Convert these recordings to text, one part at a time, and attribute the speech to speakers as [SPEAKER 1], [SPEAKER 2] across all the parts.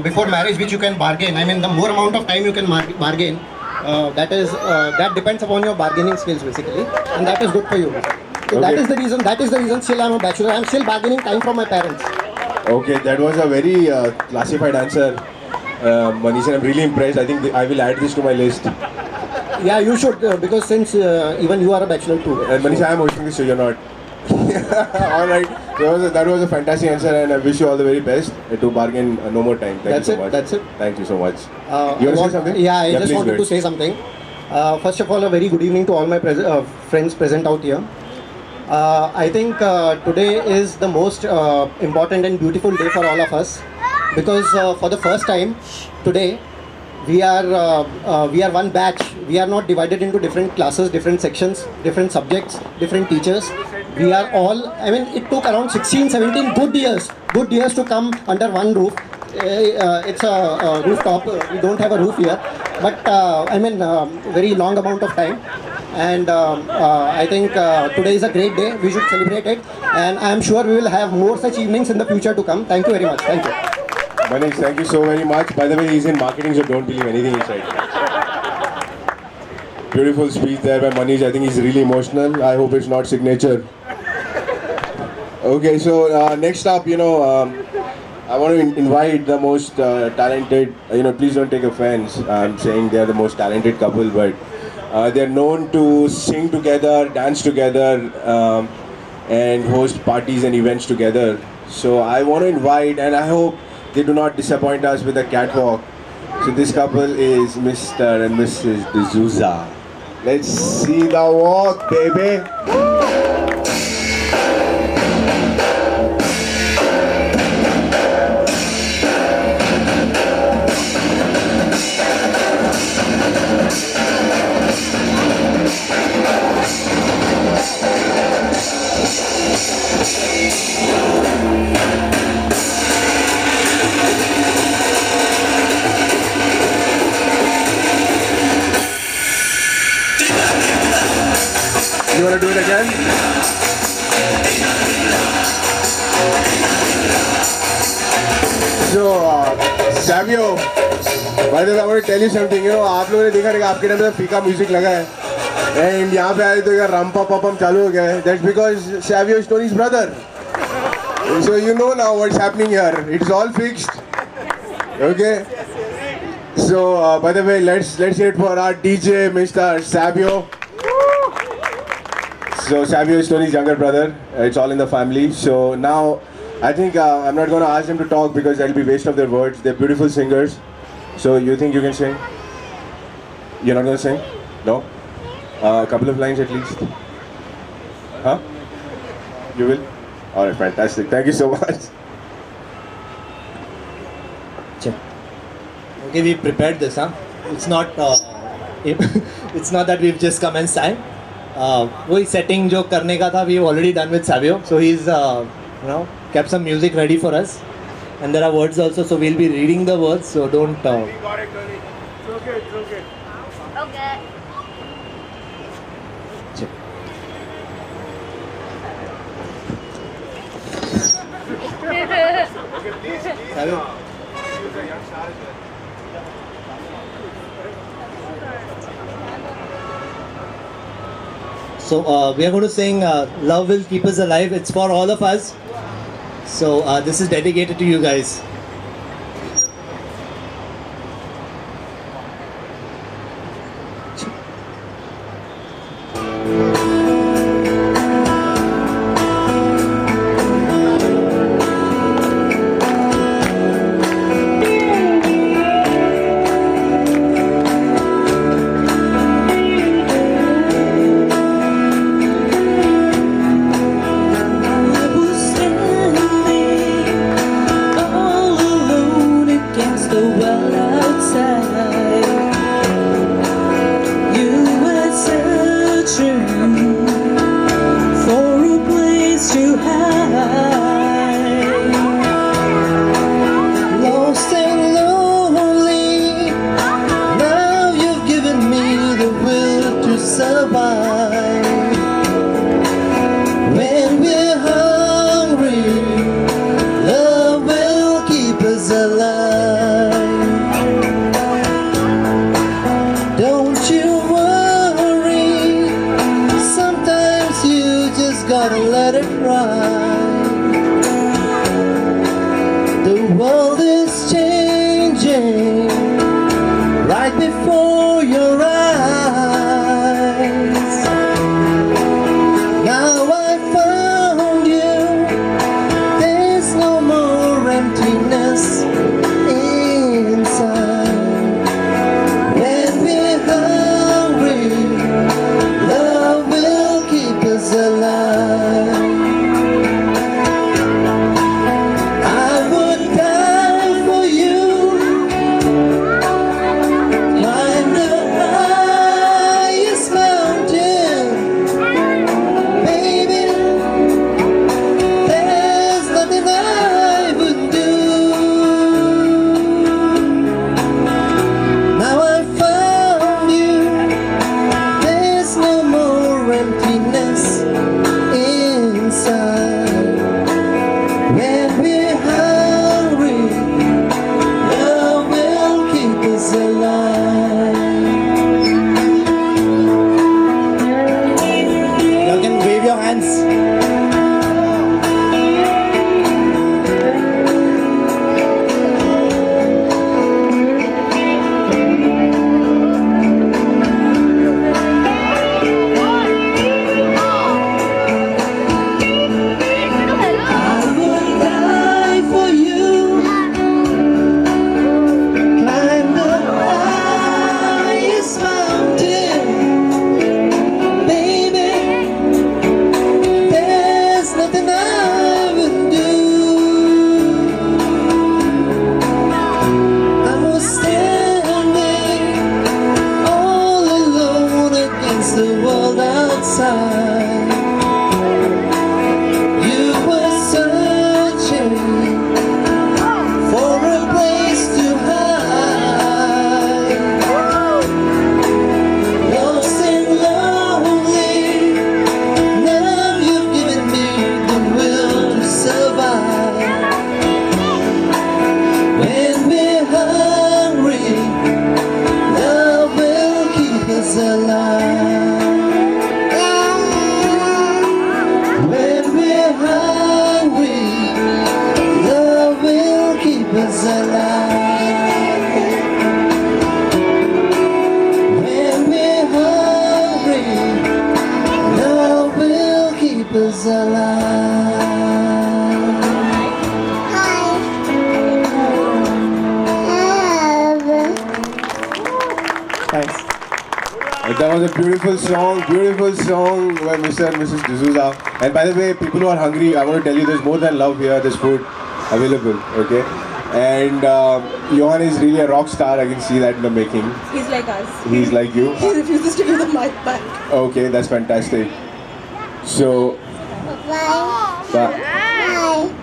[SPEAKER 1] before marriage which you can bargain. I mean, the more amount of time you can bargain, that depends upon your bargaining skills basically, and that is good for you. So that is the reason. That is the reason. Still, I'm a bachelor. I'm still bargaining time from my parents.
[SPEAKER 2] Okay, that was a very classified answer, Manish. I'm really impressed. I think I will add this to my list.
[SPEAKER 1] Yeah, you should because since even you are a bachelor too.
[SPEAKER 2] And Manish, I am hosting this, so you're not. All right, that was a fantastic answer, and I wish you all the very best to bargain no more time. Thank
[SPEAKER 1] That's
[SPEAKER 2] you
[SPEAKER 1] it.
[SPEAKER 2] so much.
[SPEAKER 1] That's it.
[SPEAKER 2] Thank you so much. You want to say something?
[SPEAKER 1] Yeah, I just
[SPEAKER 2] please
[SPEAKER 1] wanted
[SPEAKER 2] go
[SPEAKER 1] to
[SPEAKER 2] ahead.
[SPEAKER 1] say something. First of all, a very good evening to all my friends present out here. I think today is the most important and beautiful day for all of us because for the first time today we are one batch. We are not divided into different classes, different sections, different subjects, different teachers. We are all, I mean, it took around 16, 17 good years to come under one roof. It's a rooftop. We don't have a roof here, but I mean, very long amount of time. And I think today is a great day. We should celebrate it, and I am sure we will have more such evenings in the future to come. Thank you very much. Thank you.
[SPEAKER 2] Manish, thank you so very much. By the way, he's in marketing, so don't believe anything he said. Beautiful speech there by Manish. I think he's really emotional. I hope it's not signature. Okay, so next up, I want to invite the most talented, please don't take offense. I'm saying they're the most talented couple, but they're known to sing together, dance together, and host parties and events together. So I want to invite, and I hope they do not disappoint us with a catwalk. So this couple is Mr. and Mrs. D'Souza. Let's see the walk, baby. You want to do it again? So, Savio, by the way, I want to tell you something. आप लोगों ने देखा रहेगा आपके time में फीका music लगा है, and यहाँ पे आए तो यार रंपा पपम चालू हो गया है. That's because Savio is Tony's brother. So you know now what's happening here. It's all fixed. Okay. So by the way, let's hear it for our DJ, Mr. Savio. So Savio is Tony's younger brother. It's all in the family. So now, I think I'm not going to ask them to talk because that'll be waste of their words. They're beautiful singers. So you think you can sing? You're not going to sing? No? A couple of lines at least? Huh? You will? Alright, fantastic. Thank you so much.
[SPEAKER 3] Okay, we prepared this, huh? It's not it's not that we've just come and sang. वही setting जो करने का था, we've already done with Savio. So he's kept some music ready for us, and there are words also. So we'll be reading the words. So don't.
[SPEAKER 4] We got it, Tony. It's okay. It's okay.
[SPEAKER 5] Okay.
[SPEAKER 4] Okay, please.
[SPEAKER 3] Savio.
[SPEAKER 4] Use a young star as well.
[SPEAKER 3] So we are going to sing "Love Will Keep Us Alive." It's for all of us. So this is dedicated to you guys.
[SPEAKER 6] I was standing
[SPEAKER 2] That was a beautiful song by Mr. and Mrs. D'Souza. And by the way, people who are hungry, I want to tell you there's more than love here, there's food available, okay? And Johan is really a rock star, I can see that in the making.
[SPEAKER 5] He's like us.
[SPEAKER 2] He's like you?
[SPEAKER 5] He refuses to give the mic back.
[SPEAKER 2] Okay, that's fantastic. So, bye.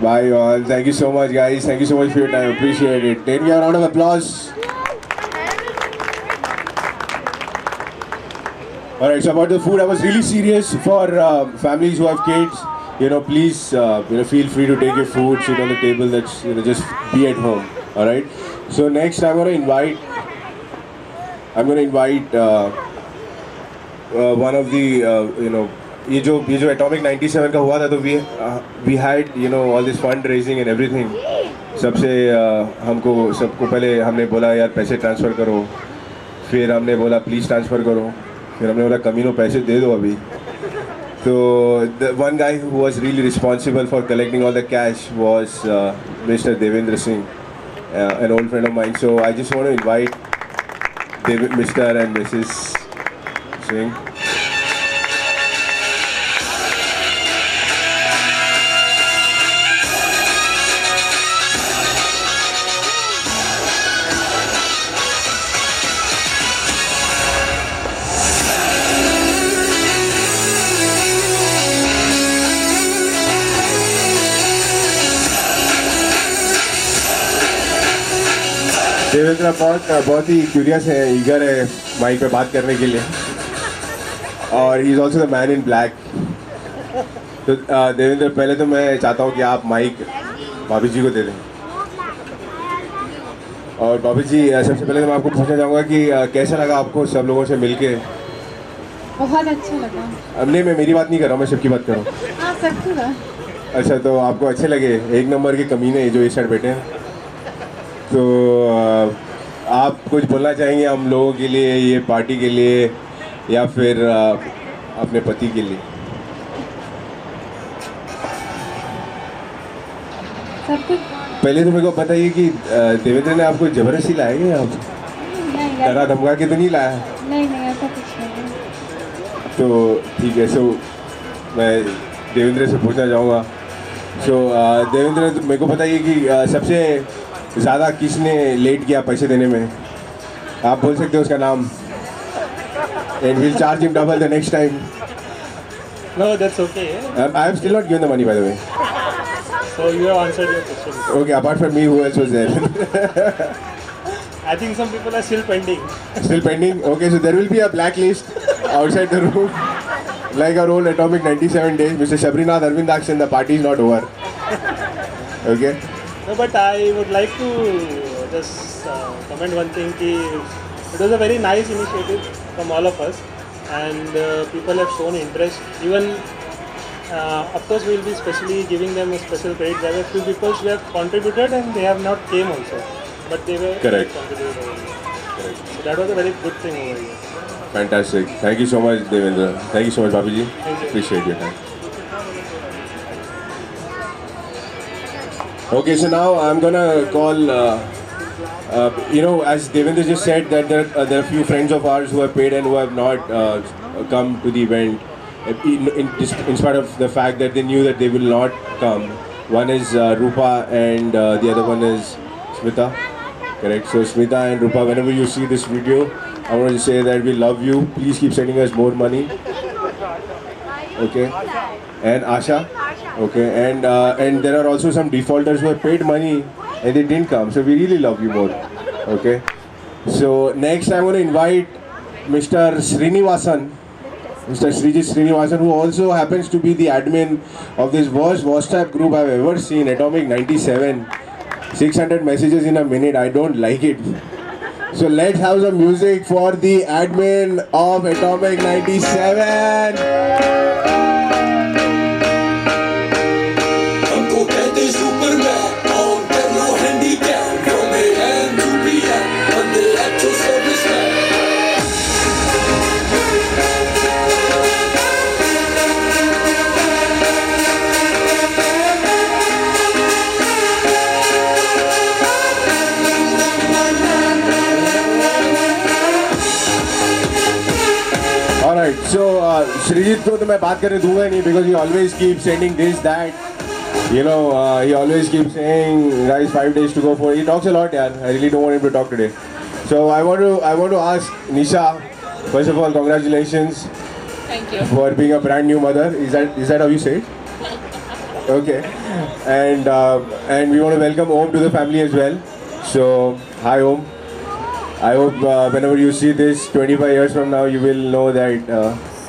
[SPEAKER 2] Bye, Johan. Thank you so much, guys. Thank you so much for your time. Appreciate it. Take me a round of applause. Alright, so about the food, I was really serious for families who have kids. You know, please, feel free to take your food, sit on the table. That's, just be at home. Alright. So next, I'm gonna invite one of the, ये जो Atomic 97 का हुआ था, तो we had, all this fundraising and everything. सबको पहले हमने बोला यार पैसे ट्रांसफ़र करो, फिर हमने बोला प्लीज़ ट्रांसफ़र करो, फिर हमने बोला कमीनों पैसे दे दो अभी. So the one guy who was really responsible for collecting all the cash was Mr. Devendra Singh, an old friend of mine. So I just want to invite Mr. and Mrs. Singh. Devendra बहुत ही curious है, eager है mic पे बात करने के लिए, और he is also the man in black. तो देवेंद्र, पहले तो मैं चाहता हूँ कि आप माइक भाभी जी को दे दें. और भाभी जी, सबसे पहले तो मैं आपको पूछना चाहूँगा कि कैसा लगा आपको सब लोगों से मिलके?
[SPEAKER 5] बहुत अच्छा लगा.
[SPEAKER 2] अब नहीं, मैं मेरी बात नहीं कर रहा हूँ, मैं सबकी बात कर रहा हूँ.
[SPEAKER 5] हाँ, सबकी बात.
[SPEAKER 2] अच्छा, तो आपको अच्छे लगे? एक नंबर के कमीने जो इस साइड बैठे हैं. तो आप कुछ बोलना चाहेंगे हम लोगों के लिए, ये पार्टी के लिए, या फिर अपने पति के लिए?
[SPEAKER 5] सब कुछ.
[SPEAKER 2] पहले तो मेरे को बताइए कि देवेंद्र ने आपको ज़बरदस्ती लाया क्या? आप डरा धमका के तो नहीं लाया?
[SPEAKER 5] नहीं, ऐसा कुछ नहीं.
[SPEAKER 2] तो ठीक है. सो मैं देवेंद्र से पूछना चाहूँगा. सो देवेंद्र, मेरे को बताइए कि सबसे ज़्यादा किसने लेट किया पैसे देने में? आप बोल सकते हो उसका नाम, and we'll charge him double the next time.
[SPEAKER 3] No, that's okay.
[SPEAKER 2] I have still not given the money, by the way.
[SPEAKER 3] So you have answered your question.
[SPEAKER 2] Okay, apart from me, who else was there?
[SPEAKER 3] I think some people are still pending.
[SPEAKER 2] Still pending? Okay, so there will be a blacklist outside the room. Like our old Atomic 97 days, Mr. Shabrinath Arvindaksan, the party is not over. Okay?
[SPEAKER 3] No, but I would like to just comment one thing. It was a very nice initiative from all of us, and people have shown interest. Even, of course, we will be specially giving them a special credit. There were few people who have contributed and they have not came also, but they were
[SPEAKER 2] Correct.
[SPEAKER 3] contributed over here. So that was a very good thing over here.
[SPEAKER 2] Fantastic. Thank you so much, Devendra. Thank you so much, Babiji.
[SPEAKER 3] Thank you.
[SPEAKER 2] Appreciate your time. Okay, so now I'm gonna call, as Devendra just said, that there are a few friends of ours who have paid and who have not come to the event, in spite of the fact that they knew that they will not come. One is Rupa and the other one is Smita. Correct. So Smita and Rupa, whenever you see this video, I want to say that we love you. Please keep sending us more money. Okay. And Asha. Okay. And there are also some defaulters who have paid money and they didn't come. So we really love you more. Okay. So next I want to invite Mr. Srinivasan. Mr. Srijit Srinivasan, who also happens to be the admin of this worst WhatsApp group I've ever seen, Atomic 97. 600 messages in a minute. I don't like it. So let's have some music for the admin of Atomic 97.
[SPEAKER 6] हमको कहते superman on कर लो handycam from AM to PM on the actual serviceman.
[SPEAKER 2] right. So Srijit को तो मैं बात करने दूंगा ही नहीं because he always keeps sending this that. You know, he always keeps saying, guys, 5 days to go for. He talks a lot, yeah. I really don't want him to talk today. So I want to ask Nisha. First of all, congratulations
[SPEAKER 7] Thank you.
[SPEAKER 2] for being a brand new mother. Is that how you say it? Okay. And we want to welcome Om to the family as well. So hi Om. I hope whenever you see this 25 years from now, you will know that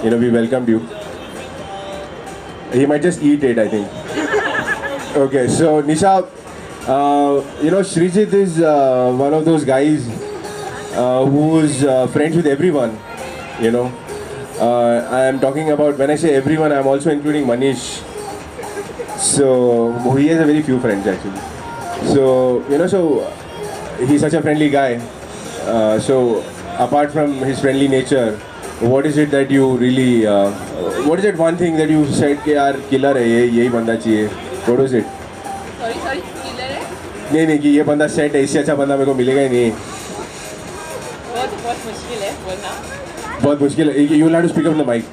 [SPEAKER 2] we welcomed you. He might just eat it, I think. Okay, so Nisha, Srijit is one of those guys who's friends with everyone. I am talking about, when I say everyone, I am also including Manish. So he has a very few friends actually. So he's such a friendly guy. So apart from his friendly nature, what is it that you really, what is that one thing that you said कि यार killer है ये यही बंदा चाहिए? What was it?
[SPEAKER 7] Sorry, killer है?
[SPEAKER 2] नहीं कि ये बंदा सेट है, इससे अच्छा बंदा मेरे को मिलेगा ही नहीं.
[SPEAKER 7] बहुत मुश्किल है बोलना.
[SPEAKER 2] बहुत मुश्किल है. You will have to speak up in the mic.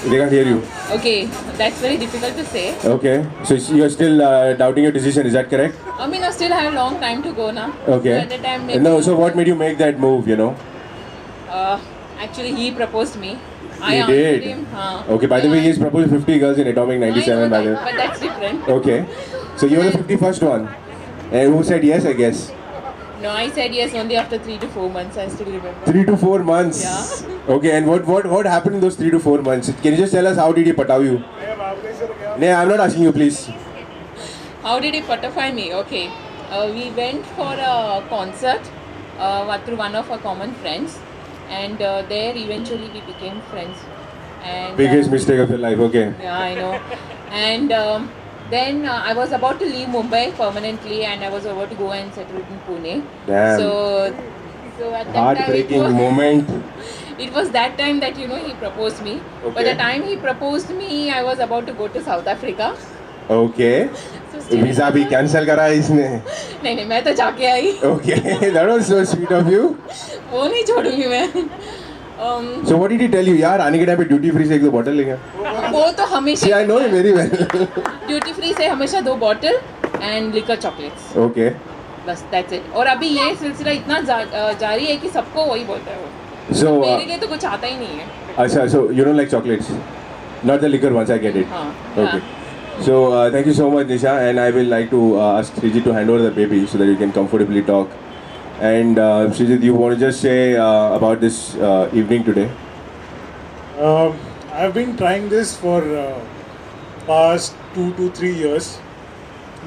[SPEAKER 2] They can't hear you.
[SPEAKER 7] Okay, that's very difficult to say.
[SPEAKER 2] Okay, so you are still doubting your decision. Is that correct?
[SPEAKER 7] I mean, I still have a long time to go now.
[SPEAKER 2] Okay.
[SPEAKER 7] So at the time, maybe,
[SPEAKER 2] No, so what made you make that move?
[SPEAKER 7] Actually, he proposed me.
[SPEAKER 2] He
[SPEAKER 7] I answered
[SPEAKER 2] did.
[SPEAKER 7] him.
[SPEAKER 2] Okay, by the way, he's proposed 50 girls in Atomic
[SPEAKER 7] I know
[SPEAKER 2] 97. By the
[SPEAKER 7] that,
[SPEAKER 2] way.
[SPEAKER 7] but that's different.
[SPEAKER 2] Okay, so you were the 51st one. And who said yes, I guess?
[SPEAKER 7] No, I said yes only after 3 to 4 months. I still remember.
[SPEAKER 2] 3 to 4 months.
[SPEAKER 7] Yeah.
[SPEAKER 2] Okay, and what happened in those 3 to 4 months? Can you just tell us how did he pataw you? No, I'm not asking you, please.
[SPEAKER 7] How did he butterfly me? Okay, we went for a concert through one of our common friends, and there eventually we became friends. And
[SPEAKER 2] Biggest mistake of your life. Okay.
[SPEAKER 7] yeah, I know. And then I was about to leave Mumbai permanently, and I was about to go and settle in Pune.
[SPEAKER 2] Damn.
[SPEAKER 7] So at that
[SPEAKER 2] Heartbreaking
[SPEAKER 7] time
[SPEAKER 2] moment.
[SPEAKER 7] it was that time that he proposed me.
[SPEAKER 2] Okay.
[SPEAKER 7] But the time he proposed me, I was about to go to South Africa.
[SPEAKER 2] Okay.
[SPEAKER 7] So still,
[SPEAKER 2] Visa भी cancel करा इसने.
[SPEAKER 7] नहीं मैं तो जाके आई.
[SPEAKER 2] Okay, that was so sweet of you.
[SPEAKER 7] वो नहीं छोड़ूंगी मैं.
[SPEAKER 2] So what did he tell you? यार आने के टाइम पे ड्यूटी फ्री से 1-2 बॉटल लेंगे.
[SPEAKER 7] वो तो हमेशा
[SPEAKER 2] See, I know him very well.
[SPEAKER 7] Duty free से हमेशा 2 bottle and liquor chocolates.
[SPEAKER 2] Okay.
[SPEAKER 7] बस दैट्स इट. और अभी ये सिलसिला इतना जारी है कि सबको वही बोलता है वो.
[SPEAKER 2] So
[SPEAKER 7] मेरे लिए तो कुछ आता ही नहीं है.
[SPEAKER 2] अच्छा, so you don't like chocolates? Not the liquor ones, I get it.
[SPEAKER 7] हाँ.
[SPEAKER 2] Okay. So thank you so much, Nisha, and I will like to ask Srijit to hand over the baby so that you can comfortably talk. And Srijit, you want to just say about this evening today?
[SPEAKER 8] I've been trying this for past 2 to 3 years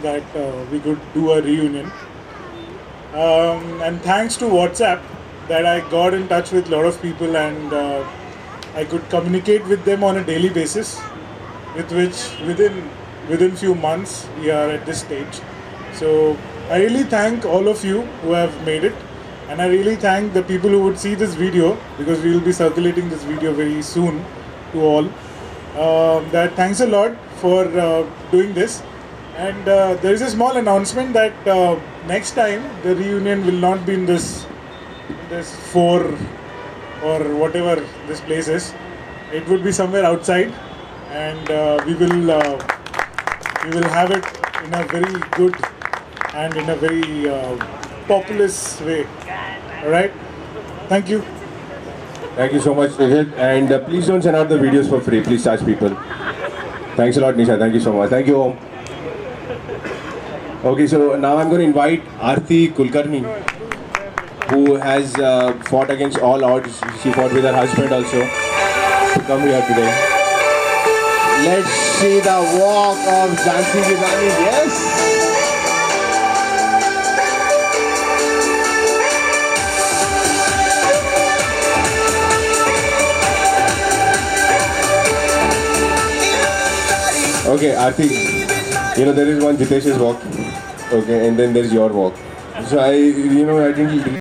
[SPEAKER 8] that we could do a reunion. And thanks to WhatsApp that I got in touch with a lot of people, and I could communicate with them on a daily basis, with which within few months we are at this stage. So I really thank all of you who have made it, and I really thank the people who would see this video, because we will be circulating this video very soon to all. That thanks a lot for doing this. And there is a small announcement that next time the reunion will not be in this 4 or whatever this place is. It would be somewhere outside, and we will have it in a very good and in a very populous way. All right. Thank you.
[SPEAKER 2] Thank you so much, Srijit. And please don't send out the videos for free. Please charge people. Thanks a lot, Nisha. Thank you so much. Thank you, Om. Okay, so now I'm going to invite Aarti Kulkarni, who has fought against all odds. She fought with her husband also to come here today. Let's see the walk of Jhansi ki Rani. Yes. Okay, Aarti, there is one Jitesh's walk, okay, and then there's your walk. So I didn't